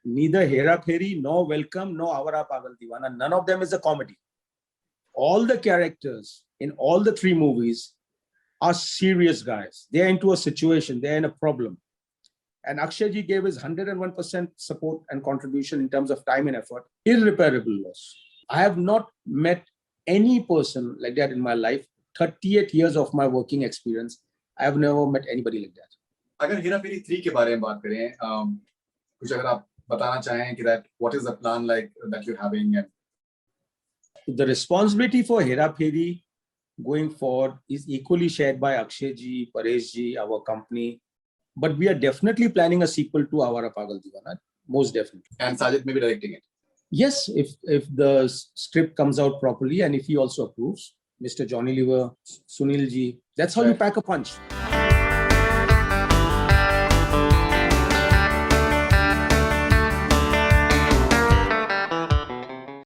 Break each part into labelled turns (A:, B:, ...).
A: neither Hera Pheri, nor Welcome, nor Awara Pagal Deewana. None of them is a comedy. All the characters in all the three movies are serious guys. They're into a situation, they're in a problem. And Akshay ji gave his 101% support and contribution in terms of time and effort. Irreparable loss. I have not met any person like that in my life. 38 years of my working experience, I have never met anybody like that.
B: अगर हेरा फेरी 3 के बारे में बात करें, कुछ अगर आप बताना चाहें कि that what is the plan like that you're having? And
A: the responsibility for Hera Pheri going forward is equally shared by Akshay ji, Paresh ji, our company. But we are definitely planning a sequel to Awara Pagal Deewana, most definitely.
B: And Sajid may be directing it.
A: Yes, if the script comes out properly and if he also approves, Mr. Johnny Lever, Sunil ji, that's how you pack a punch.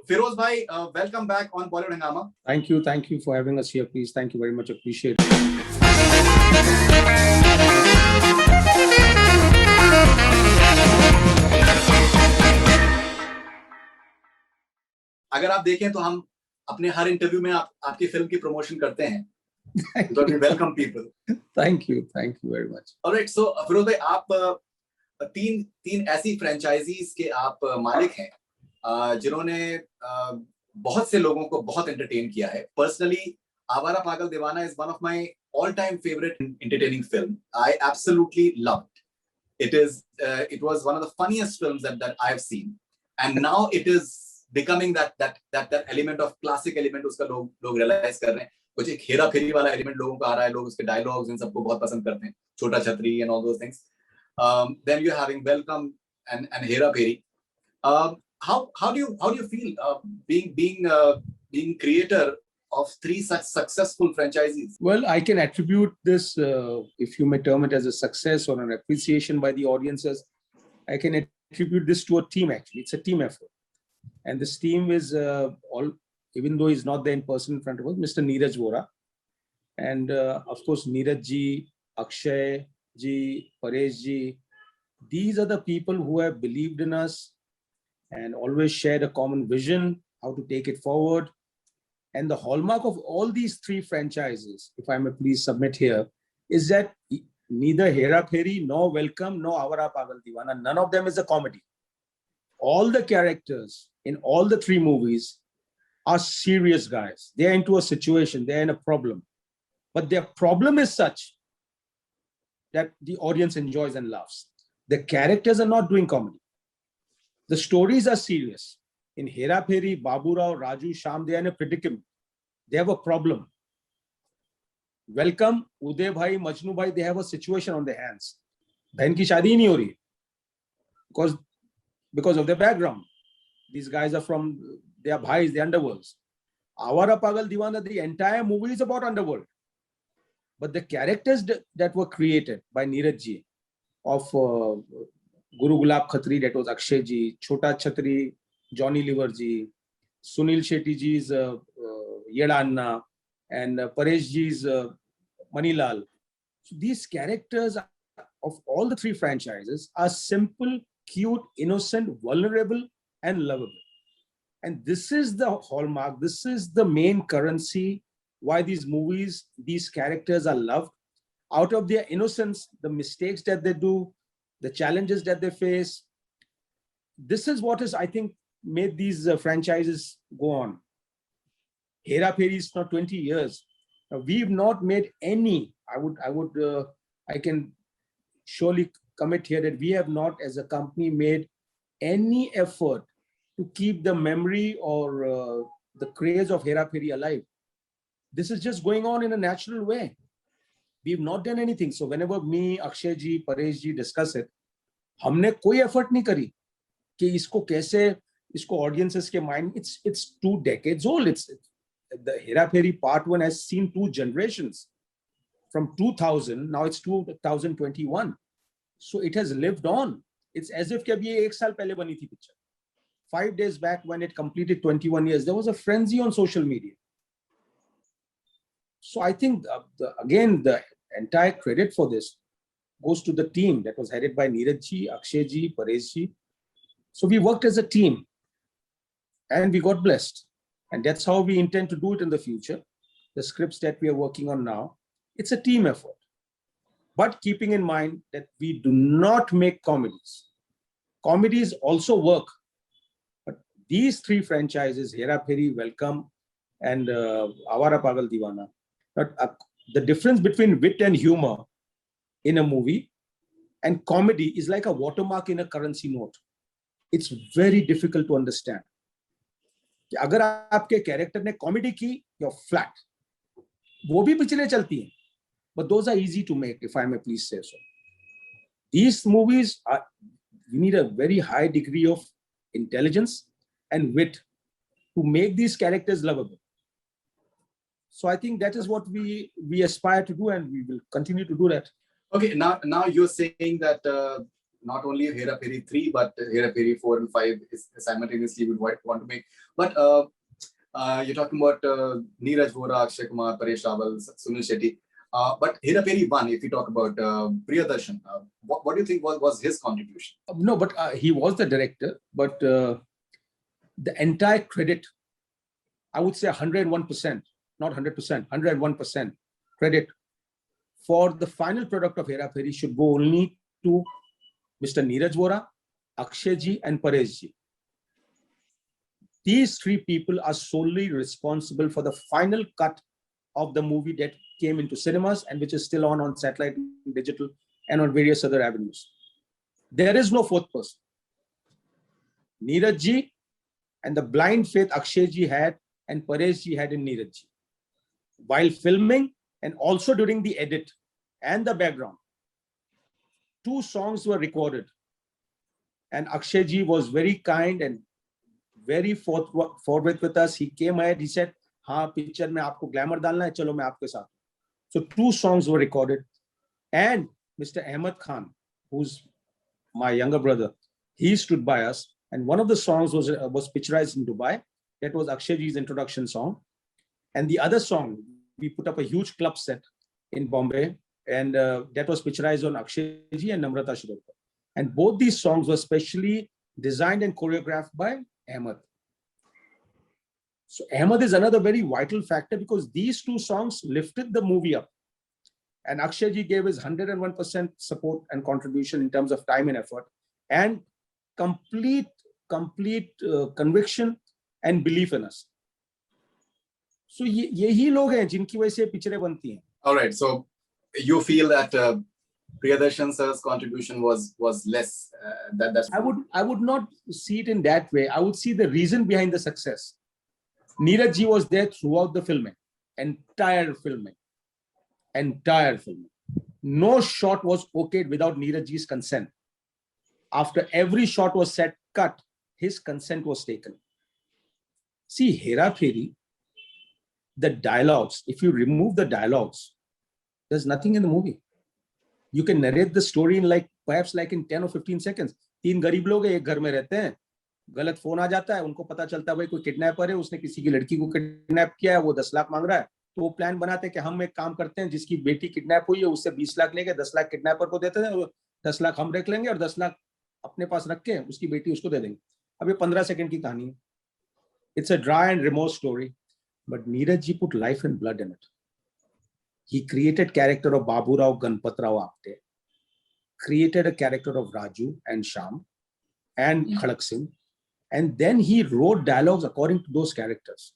B: Feroz bhai, welcome back on Bollywood Hungama.
A: Thank you for having us here, please. Thank you very much, appreciate it.
B: अगर आप देखें तो हम अपने हर interview में आपकी film की promotion करते हैं. Welcome people.
A: Thank you very much.
B: Alright, so Firoz भाई, आप तीन ऐसी फ्रेंचाइजीज के आप मालिक हैं जिन्होंने बहुत से लोगों को बहुत एंटरटेन किया है. पर्सनली आवारा पागल दीवाना is one of my all-time favorite entertaining film. I absolutely loved it. It was one of the funniest films that I have seen, and now it is becoming that element of classic element. उसका लोग realize कर रहे हैं. कुछ एक हेरा फेरी वाला element लोगों को आ रहा है. लोग उसके dialogues इन सबको बहुत पसंद करते हैं. छोटा छतरी and all those things. Then you're having Welcome and Hera Pheri. How do you feel being creator of three such successful franchises?
A: Well, I can attribute this, if you may term it as a success or an appreciation by the audiences, I can attribute this to a team. Actually, it's a team effort, and this team is even though he's not there in person in front of us, Mr. Neeraj Vora, and of course Neeraj ji, Akshay ji, Paresh ji. These are the people who have believed in us and always shared a common vision how to take it forward. And the hallmark of all these three franchises, if I may please submit here, is that neither Hera Pheri, nor Welcome, nor Awara Pagal Deewana, none of them is a comedy. All the characters in all the three movies are serious guys. They're into a situation, they're in a problem. But their problem is such that the audience enjoys and loves. The characters are not doing comedy. The stories are serious. In Hera Pheri, Babu Rao, Raju, Shyam, they are in a predicament. They have a problem. Welcome, Uday bhai, Majnu bhai, they have a situation on their hands. Behen ki shaadi nahi ho rahi. Because of their background. These guys are from, they are bhais, the underworlds. Awara Pagal Deewana, the entire movie is about underworld. But the characters that were created by Neeraj ji, of Guru Gulab Khatri, that was Akshay ji, Chota Chhatri, Johnny Lever ji, Sunil Shetty ji's Yeda Anna, and Paresh ji's Manilal. So these characters of all the three franchises are simple, cute, innocent, vulnerable, and lovable. And this is the hallmark, this is the main currency why these movies, these characters are loved. Out of their innocence, the mistakes that they do, the challenges that they face, this is what is, I think, made these franchises go on. Hera Pheri is now 20 years. We've not made any, I can surely commit here that we have not as a company made any effort to keep the memory or the craze of Hera Pheri alive. This is just going on in a natural way. We've not done anything. So whenever me, Akshay ji, Paresh ji discuss it, हमने कोई effort नहीं करी कि इसको कैसे, इसको audiences के mind, it's 2 decades old. It's the Hera Pheri Part 1 has seen 2 generations. From 2000, now it's 2021. So it has lived on. It's as if कि ये 1 साल पहले बनी थी picture. 5 days back when it completed 21 years, there was a frenzy on social media. So I think, again, the entire credit for this goes to the team that was headed by Neeraj ji, Akshay ji, Paresh ji. So we worked as a team and we got blessed. And that's how we intend to do it in the future. The scripts that we are working on now, it's a team effort. But keeping in mind that we do not make comedies. Comedies also work. But these three franchises, Hera Pheri, Welcome, and Awara Pagal Deewana, the difference between wit and humor in a movie and comedy is like a watermark in a currency note. It's very difficult to understand. अगर आपके character ने comedy की, you're flat. वो भी पिक्चरें चलती हैं, but those are easy to make, if I may please say so. These movies are, you need a very high degree of intelligence and wit to make these characters lovable. So I think that is what we aspire to do, and we will continue to do that.
B: Okay, now you're saying that not only Hera Pheri 3, but Hera Pheri 4 and 5 is simultaneously you would want to make. But you're talking about Neeraj Vora, Akshay Kumar, Paresh Rawal, Sunil Shetty. But Hera Pheri 1, if you talk about Priyadarshan, what do you think was his contribution?
A: No, but he was the director, but the entire credit, I would say 101%, not 100%, 101% credit for the final product of Hera Pheri should go only to Mr. Neeraj Vora, Akshay ji, and Paresh ji. These three people are solely responsible for the final cut of the movie that came into cinemas and which is still on satellite, digital, and on various other avenues. There is no fourth person. Neeraj ji and the blind faith Akshay ji had and Paresh ji had in Neeraj ji. While filming and also during the edit and the background, 2 songs were recorded. And Akshay ji was very kind and very forthright with us. He came ahead, he said, हाँ picture में आपको glamour डालना है, चलो मैं आपके साथ. So 2 songs were recorded. And Mr. Ahmed Khan, who's my younger brother, he stood by us. And one of the songs was picturized in Dubai. That was Akshay ji's introduction song. And the other song, we put up a huge club set in Bombay. And that was picturized on Akshay ji and Namrata Shirokar. And both these songs were specially designed and choreographed by Ahmed. So Ahmed is another very vital factor because these 2 songs lifted the movie up. And Akshay ji gave his 101% support and contribution in terms of time and effort and complete conviction and belief in us. So यही लोग हैं जिनकी वजह से पिक्चरें बनती हैं.
B: All right, so you feel that Priyadarshan sir's contribution was less. That's
A: I would not see it in that way. I would see the reason behind the success. Neeraj ji was there throughout the filming, entire filming. No shot was okayed without Neeraj ji's consent. After every shot was set, cut, his consent was taken. See, Hera Pheri, the dialogues, if you remove the dialogues, there's nothing in the movie. You can narrate the story in perhaps in 10 or 15 seconds. 3 गरीब लोग एक घर में रहते हैं, गलत phone आ जाता है, उनको पता चलता है भाई कोई किडनैपर है, उसने किसी की लड़की को किडनैप किया है, वो 10 लाख मांग रहा है, तो वो प्लान बनाते हैं कि हम एक काम करते हैं, जिसकी बेटी किडनैप हुई है उससे 20 लाख लेके 10 लाख किडनैपर को देते हैं, 10 लाख हम रख लेंगे और 10 लाख अपने पास रख के उसकी बेटी उसको दे देंगे. अब ये 15 सेकंड की कहानी है. It's a dry and remote story, but Neeraj ji put life and blood in it. He created character of Babu Rao Ganpat Rao Apte, created a character of Raju and Sham and Khadak Singh, and then he wrote dialogues according to those characters.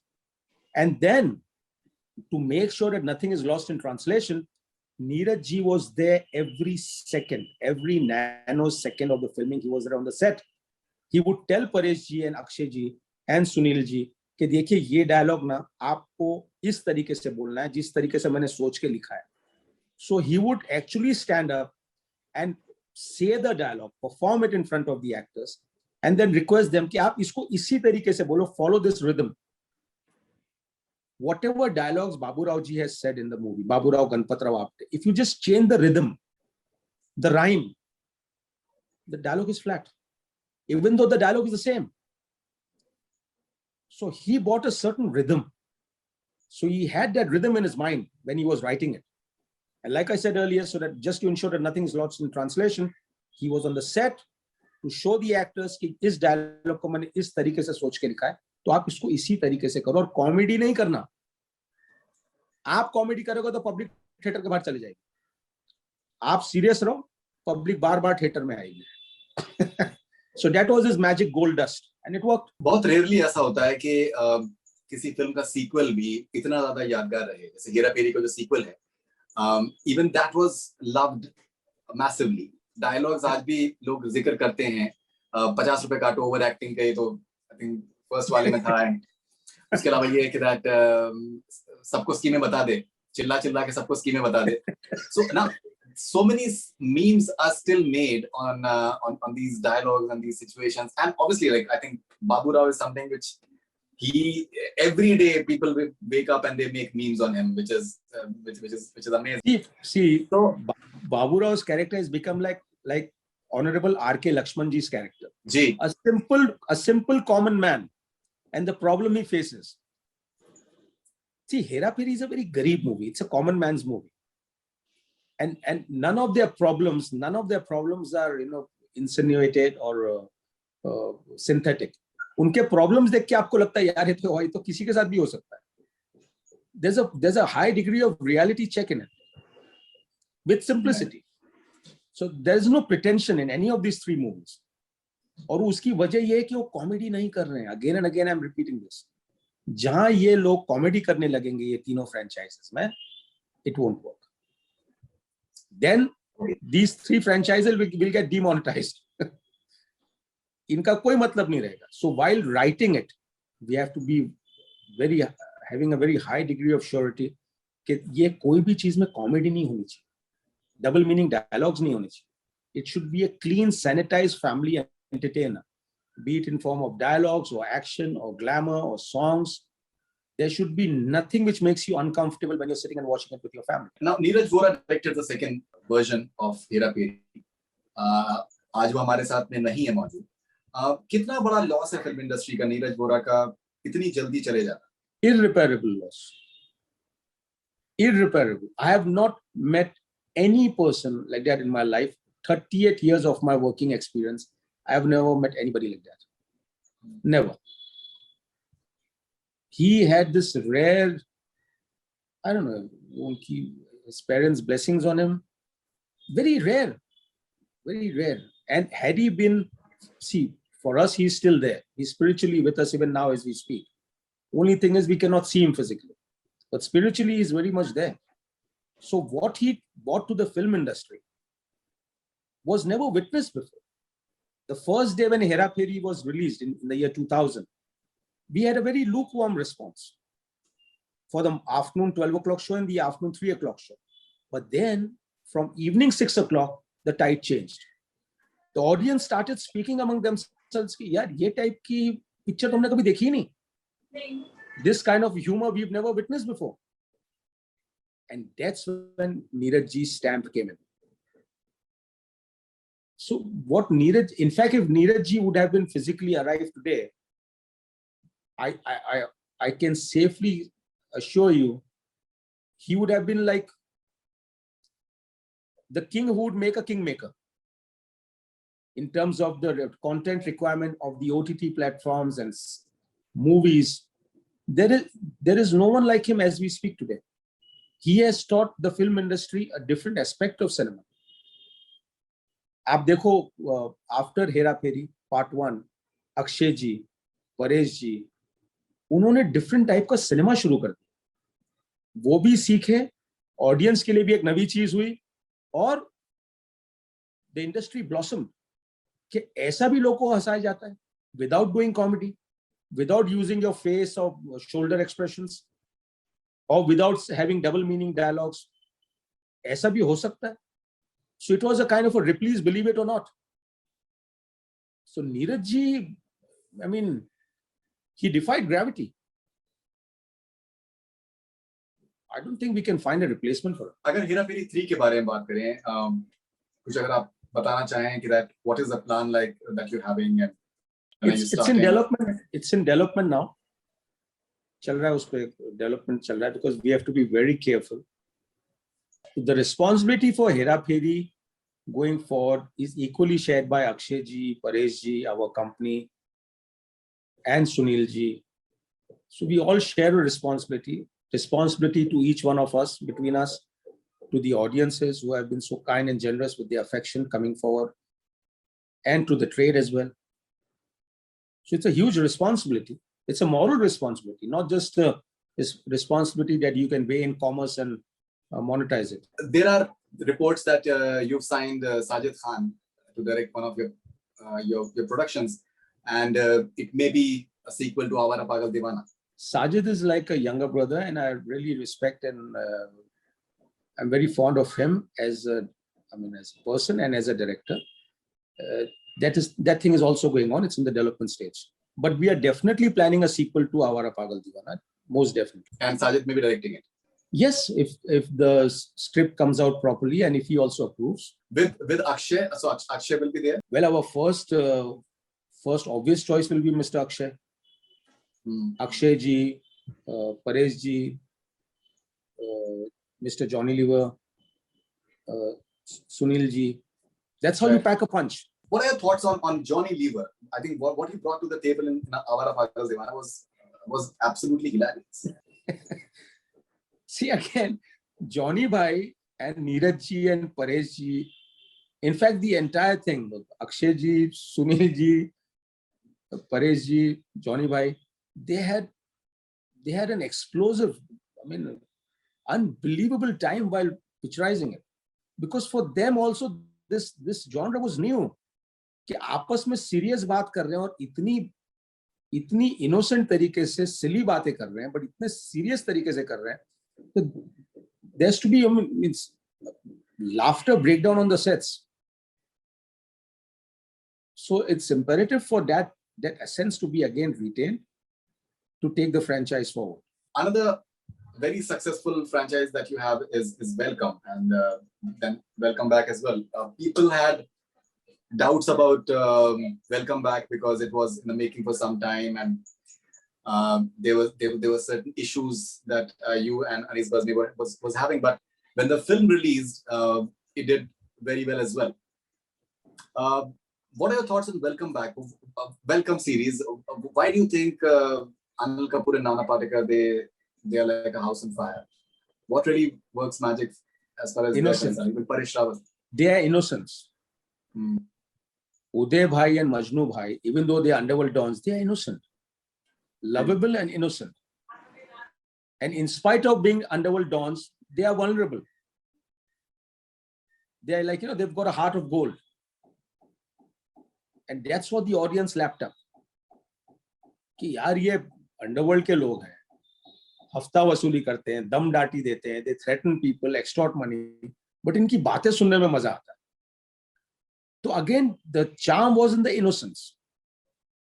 A: And then, to make sure that nothing is lost in translation, Neeraj ji was there every second, every nanosecond of the filming. He was there on the set. He would tell Paresh ji and Akshay ji and Sunil ji कि देखिए ये dialogue ना आपको इस तरीके से बोलना है जिस तरीके से मैंने सोच के लिखा है. So he would actually stand up and say the dialogue, perform it in front of the actors, and then request them कि आप इसको इसी तरीके से बोलो, follow this rhythm. Whatever dialogues Babu Rao ji has said in the movie, Babu Rao Ganpat Rao Apte, if you just change the rhythm, the rhyme, the dialogue is flat, even though the dialogue is the same. So he bought a certain rhythm. So he had that rhythm in his mind when he was writing it. And like I said earlier, so that just to ensure that nothing is lost in translation, he was on the set to show the actors कि इस dialogue को मैंने इस तरीके से सोच के लिखा है, तो आप इसको इसी तरीके से करो, और कॉमेडी नहीं करना। आप कॉमेडी करोगे तो पब्लिक थिएटर के बाहर चले जाएगी, आप सीरियस रहो, पब्लिक बार बार थिएटर में आएगी। So that was his magic gold dust and it worked.
B: बहुत रेयरली ऐसा होता है कि किसी फिल्म का सीक्वल भी इतना ज्यादा यादगार रहे, जैसे हेरा फेरी का जो सीक्वल है, even that was loved massively. Dialogues आज भी लोग जिक्र करते हैं, 50 रुपए काटो ओवर एक्टिंग का, ये तो आई थिंक फर्स्ट वाले में था। उसके अलावा ये है कि दैट सबको स्कीमें बता दे, चिल्ला चिल्ला के सबको स्कीमें बता दे। सो ना, so many memes are still made on these dialogues and these situations, and obviously, like, I think Babu Rao is something which every day people will wake up and they make memes on him, which is amazing.
A: See, so Babu Rao's character has become like Honorable R.K. Lakshman ji's character.
B: Ji.
A: A simple common man, and the problem he faces. See, Hera Pheri is a very Garib movie. It's a common man's movie. And none of their problems are, insinuated or synthetic. उनके problems देख के आपको लगता है यार ये तो किसी के साथ भी हो सकता है. There's a high degree of reality check in it, with simplicity. So there is no pretension in any of these three movies. और उसकी वजह ये है कि वो कॉमेडी नहीं कर रहे हैं. Again and again I'm repeating this. जहां ये लोग कॉमेडी करने लगेंगे ये तीनों फ्रेंचाइजेस में, it won't work. Then these three franchises will get demonetized. इनका कोई मतलब नहीं रहेगा. So while writing it, we have to be having a very high degree of surety कि ये कोई भी चीज में कॉमेडी नहीं होनी चाहिए, डबल मीनिंग डायलॉग्स नहीं होने चाहिए. It should be a clean, sanitized family entertainer, be it in form of dialogues or action or glamour or songs. There should be nothing which makes you uncomfortable when you're sitting and watching it with your family.
B: Now, Neeraj Vora directed the second version of Hera Pheri. आज वो हमारे साथ में नहीं है मौजूद. कितना बड़ा लॉस है फिल्म इंडस्ट्री का नीरज वोरा का इतनी जल्दी चले जाना?
A: Irreparable loss. Irreparable. I have not met any person like that in my life. 38 years of my working experience, I have never met anybody like that. Never. He had this rare, I don't know, his parents' blessings on him. Very rare. Very rare. And had he been, see, for us, he's still there. He's spiritually with us even now as we speak. Only thing is we cannot see him physically. But spiritually, he's very much there. So what he brought to the film industry was never witnessed before. The first day when Hera Pheri was released in the year 2000, we had a very lukewarm response for the afternoon 12 o'clock show and the afternoon 3 o'clock show. But then from evening 6 o'clock, the tide changed. The audience started speaking among themselves, yaar, ye type ki picture tumne kabhi dekhi nahi. This kind of humor we've never witnessed before. And that's when Neeraj Ji's stamp came in. So what Neeraj, in fact, if Neeraj Ji would have been physically alive today, I can safely assure you, he would have been like the king who would make a kingmaker in terms of the content requirement of the OTT platforms and movies. There is no one like him as we speak today. He has taught the film industry a different aspect of cinema. आप देखो, after Hera Pheri Part 1, Akshay जी, परेश जी, उन्होंने different type का cinema शुरू कर दिया. वो भी सीखे, ऑडियंस के लिए भी एक नई चीज हुई, और द इंडस्ट्री ब्लॉसम कि ऐसा भी लोगों को हंसाया जाता है without doing comedy, without using your face or shoulder expressions, or without having double meaning dialogues. ऐसा भी हो सकता है. So it was a kind of a Ripley's Believe It or Not. So Neeraj Ji, I mean, he defied gravity. I don't think we can find a replacement for it.
B: अगर हेरा फेरी 3 के बारे में बात करें, कुछ अगर आप बताना चाहें कि that what is the plan like that you're having, and
A: it's in development. It's in development now. चल रहा है, उस पे development चल रहा है, because we have to be very careful. The responsibility for Hera Pheri going forward is equally shared by Akshay ji, Paresh ji, our company, and Sunil ji. So we all share a responsibility to each one of us, between us, to the audiences who have been so kind and generous with their affection coming forward, and to the trade as well. So it's a huge responsibility. It's a moral responsibility, not just a responsibility that you can weigh in commerce and monetize it.
B: There are reports that you've signed Sajid Khan to direct one of your productions, and it may be a sequel to Awara Pagal Deewana.
A: Sajid is like a younger brother, and I really respect and I'm very fond of him as a person and as a director. That thing is also going on. It's in the development stage. But we are definitely planning a sequel to Awara Pagal Deewana, most definitely.
B: And Sajid may be directing it.
A: Yes, if the script comes out properly and if he also approves.
B: With Akshay, so Akshay will be there?
A: Well, our first obvious choice will be Mr. Akshay. Akshay ji, Paresh ji, Mr. Johnny Lever, Sunil ji. That's how you pack a punch.
B: What are your thoughts on Johnny Lever? I think what he brought to the table in Awara Pagal Deewana was absolutely hilarious.
A: See, again, Johnny Bhai and Neeraj ji and Paresh ji, in fact, the entire thing, Akshay ji, Sunil ji, Paresh ji, Johnny Bhai, they had an explosive, unbelievable time while picturizing it. Because for them also, this genre was new. कि आपस में serious बात कर रहे हैं और इतनी innocent तरीके से सिली बातें कर रहे हैं, बट इतने सीरियस तरीके से कर रहे हैं, तो there has to be laughter breakdown on the sets. So it's imperative for that essence to be again retained to take the franchise forward.
B: Another very successful franchise that you have is Welcome, and then Welcome Back as well. People had doubts about Welcome Back because it was in the making for some time, and there were certain issues that you and Anees Bazmi was having. But when the film released, it did very well as well. What are your thoughts on Welcome Back, Welcome series? Why do you think Anil Kapoor and Nana Patekar they are like a house on fire? What really works magic as far as
A: innocence?
B: Even Parish Rawat.
A: They are innocents. Uday Bhai and Majnu Bhai, even though they are underworld dons, they are innocent, lovable and innocent. And in spite of being underworld dons, they are vulnerable. They are like, they've got a heart of gold. And that's what the audience lapped up. कि यार ये underworld के लोग हैं, हफ्ता वसूली करते हैं, दम डाटी देते हैं, they threaten people, extort money, but इनकी बातें सुनने में मजा आता है. So again, the charm was in the innocence.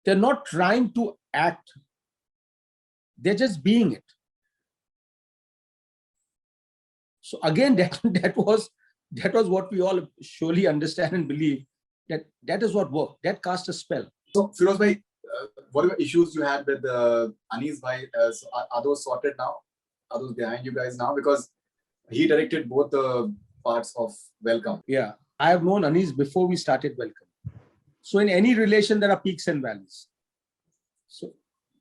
A: They're not trying to act. They're just being it. So again, that was what we all surely understand and believe, that is what worked. That cast a spell.
B: So Firoz bhai, whatever issues you had with Anees bhai, are those sorted now? Are those behind you guys now? Because he directed both the parts of Welcome.
A: Yeah. I have known Anees before we started Welcome. So in any relation, there are peaks and valleys. So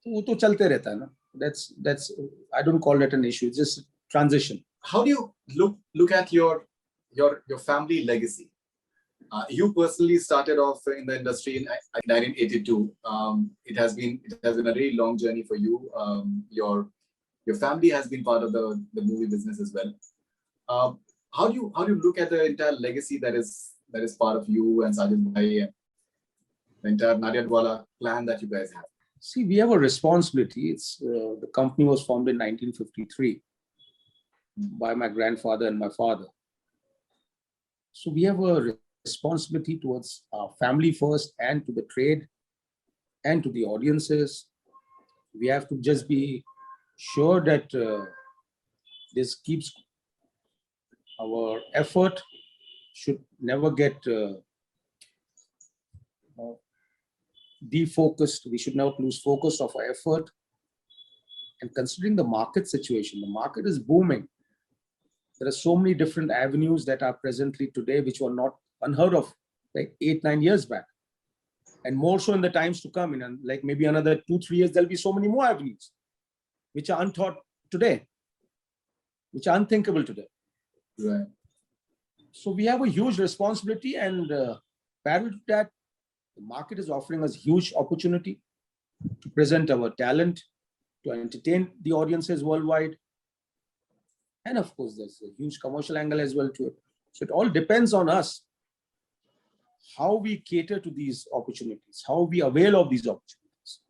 A: वो तो चलते रहता है ना. That's I don't call that an issue. It's just transition.
B: How do you look at your family legacy? You personally started off in the industry in 1982. It has been a very long journey for you. Your family has been part of the movie business as well. How do you look at the entire legacy that is part of you and Sajid Bhai and the entire Naryadwala plan that you guys have?
A: See, we have a responsibility. It's the company was formed in 1953 by my grandfather and my father. So we have a responsibility towards our family first, and to the trade, and to the audiences. We have to just be sure that this keeps our effort should never get defocused. We should never lose focus of our effort. And considering the market situation, the market is booming. There are so many different avenues that are presently today which were not unheard of like 8-9 years back, and more so in the times to come. In like maybe another 2-3 years, there'll be so many more avenues which are unthought today, which are unthinkable today.
B: Right.
A: So we have a huge responsibility, and parallel to that, the market is offering us huge opportunity to present our talent, to entertain the audiences worldwide. And of course, there's a huge commercial angle as well to it. So it all depends on us, how we cater to these opportunities, how we avail of these opportunities.